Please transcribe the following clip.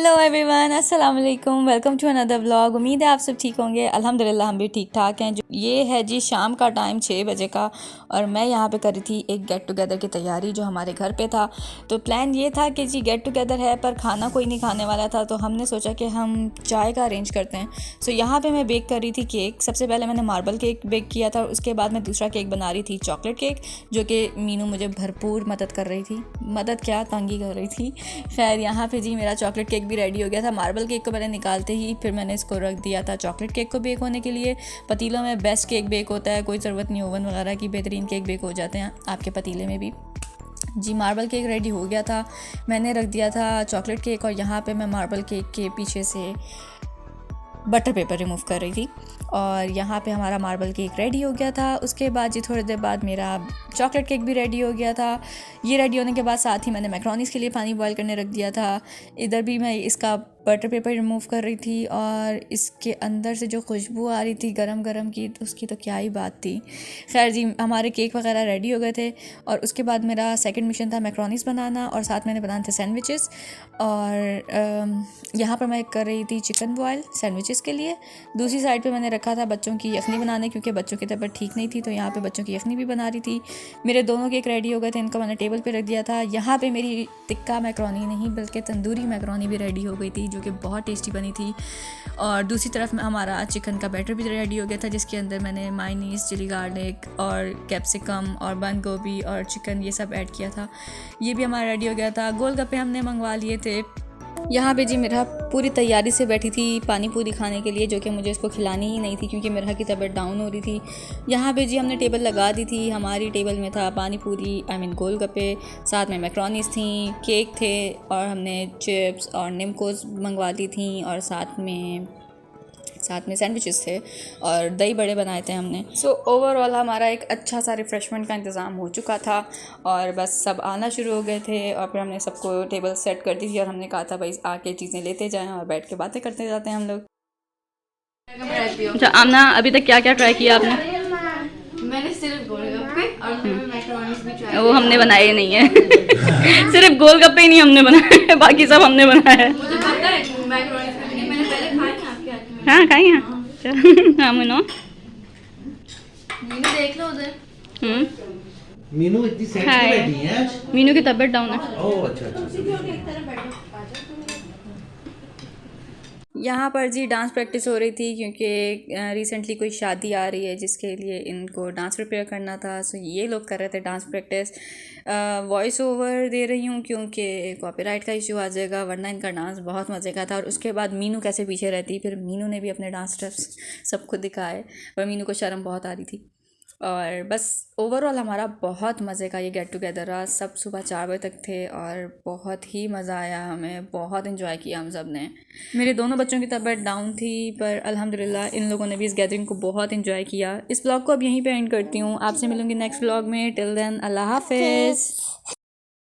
Hello everyone, अस्सलाम वालेकुम। Welcome to another vlog. उम्मीद है आप सब ठीक होंगे। अल्हम्दुलिल्लाह हम भी ठीक ठाक हैं। ये है जी शाम का टाइम 6 बजे का, और मैं यहाँ पे कर रही थी एक गेट टुगेदर की तैयारी जो हमारे घर पे था। तो प्लान ये था कि जी गेट टुगेदर है पर खाना कोई नहीं खाने वाला था, तो हमने सोचा कि हम चाय का अरेंज करते हैं। सो यहाँ पर मैं बेक कर रही थी केक। सबसे पहले मैंने मार्बल केक बेक किया था, उसके बाद मैं दूसरा केक बना रही थी चॉकलेट केक, जो कि मीनू मुझे भरपूर मदद कर रही थी। मदद क्या, तंगी कर रही थी। खैर यहाँ पे जी मेरा चॉकलेट केक भी रेडी हो गया था। मार्बल केक को मैंने निकालते ही फिर मैंने इसको रख दिया था चॉकलेट केक को बेक होने के लिए। पतीलों में बेस्ट केक बेक होता है, कोई ज़रूरत नहीं ओवन वगैरह की, बेहतरीन केक बेक हो जाते हैं आपके पतीले में भी। जी मार्बल केक रेडी हो गया था, मैंने रख दिया था चॉकलेट केक, और यहाँ पे मैं मार्बल केक के पीछे से बटर पेपर रिमूव कर रही थी, और यहाँ पे हमारा मार्बल केक रेडी हो गया था। उसके बाद जी थोड़ी देर बाद मेरा चॉकलेट केक भी रेडी हो गया था। ये रेडी होने के बाद साथ ही मैंने मैक्रोनीस के लिए पानी बॉईल करने रख दिया था। इधर भी मैं इसका बटर पेपर रिमूव कर रही थी, और इसके अंदर से जो खुशबू आ रही थी गरम गरम की, तो उसकी तो क्या ही बात थी। खैर जी हमारे केक वगैरह रेडी हो गए थे, और उसके बाद मेरा सेकंड मिशन था मैक्रोनीस बनाना, और साथ मैंने बनाए थे सैंडविचेस। और यहाँ पर मैं कर रही थी चिकन बॉयल सैंडविचेस के लिए। दूसरी साइड पे मैंने रखा था बच्चों की यखनी बनाने, क्योंकि बच्चों की तबीयत ठीक नहीं थी, तो यहाँ पे बच्चों की यखनी भी बना रही थी। मेरे दोनों केक रेडी हो गए थे, इनको मैंने टेबल पे रख दिया था। यहाँ पे मेरी टिक्का मैक्रोनी नहीं बल्कि तंदूरी मैक्रोनी भी रेडी हो गई थी, जो कि बहुत टेस्टी बनी थी। और दूसरी तरफ हमारा चिकन का बैटर भी रेडी हो गया था, जिसके अंदर मैंने मायोनीज, चिली गार्लिक और कैप्सिकम और बंद गोभी और चिकन ये सब ऐड किया था। ये भी हमारा रेडी हो गया था। गोलगप्पे हमने मंगवा लिए थे। यहाँ पे जी मेरा पूरी तैयारी से बैठी थी पानी पूरी खाने के लिए, जो कि मुझे इसको खिलानी ही नहीं थी क्योंकि मेरा की तबीयत डाउन हो रही थी। यहाँ पे जी हमने टेबल लगा दी थी। हमारी टेबल में था पानी पूरी, गोलगप्पे, साथ में मैक्रोनीस थी, केक थे, और हमने चिप्स और निम्कोस मंगवा दी थी, और साथ में सैंडविचेस थे और दही बड़े बनाए थे हमने। सो ओवरऑल हमारा एक अच्छा सा रिफ़्रेशमेंट का इंतज़ाम हो चुका था, और बस सब आना शुरू हो गए थे, और फिर हमने सबको टेबल सेट कर दी थी, और हमने कहा था भाई आके चीज़ें लेते जाएं और बैठ के बातें करते जाते हैं हम लोग। अच्छा आमना, अभी तक क्या क्या ट्राई किया आपने? मैंने सिर्फ गोलगप्पे और मैक्रोनीस भी ट्राई वो हमने बनाए नहीं है। सिर्फ गोलगप्पे ही नहीं हमने बनाए, बाकी सब हमने बनाया है। मुझे पता है मैक्रोनीस का नहीं, मैंने पहले खाए हैं आपके हाथ में। हाँ खाई हैं। हाँ मीनू देख लो उधर। मीनू इतनी सेट में बैठी है आज। मीनू की तबीयत डाउन है। ओह अच्छा। यहाँ पर जी डांस प्रैक्टिस हो रही थी, क्योंकि रिसेंटली कोई शादी आ रही है जिसके लिए इनको डांस प्रिपेयर करना था। सो ये लोग कर रहे थे डांस प्रैक्टिस। वॉइस ओवर दे रही हूँ क्योंकि कॉपीराइट का इशू आ जाएगा, वरना इनका डांस बहुत मज़े का था। और उसके बाद मीनू कैसे पीछे रहती, फिर मीनू ने भी अपने डांस स्टेप्स सबको दिखाए, पर मीनू को शर्म बहुत आ रही थी। और बस ओवरऑल हमारा बहुत मज़े का ये गेट टुगेदर रहा। सब सुबह 4 बजे तक थे, और बहुत ही मज़ा आया, हमें बहुत इन्जॉय किया हम सब ने। मेरे दोनों बच्चों की तबीयत डाउन थी, पर अल्हम्दुलिल्लाह इन लोगों ने भी इस गैदरिंग को बहुत इन्जॉय किया। इस ब्लॉग को अब यहीं पे एंड करती हूँ। आपसे मिलूँगी नेक्स्ट ब्लॉग में। टिल देन अल्लाह हाफिज़।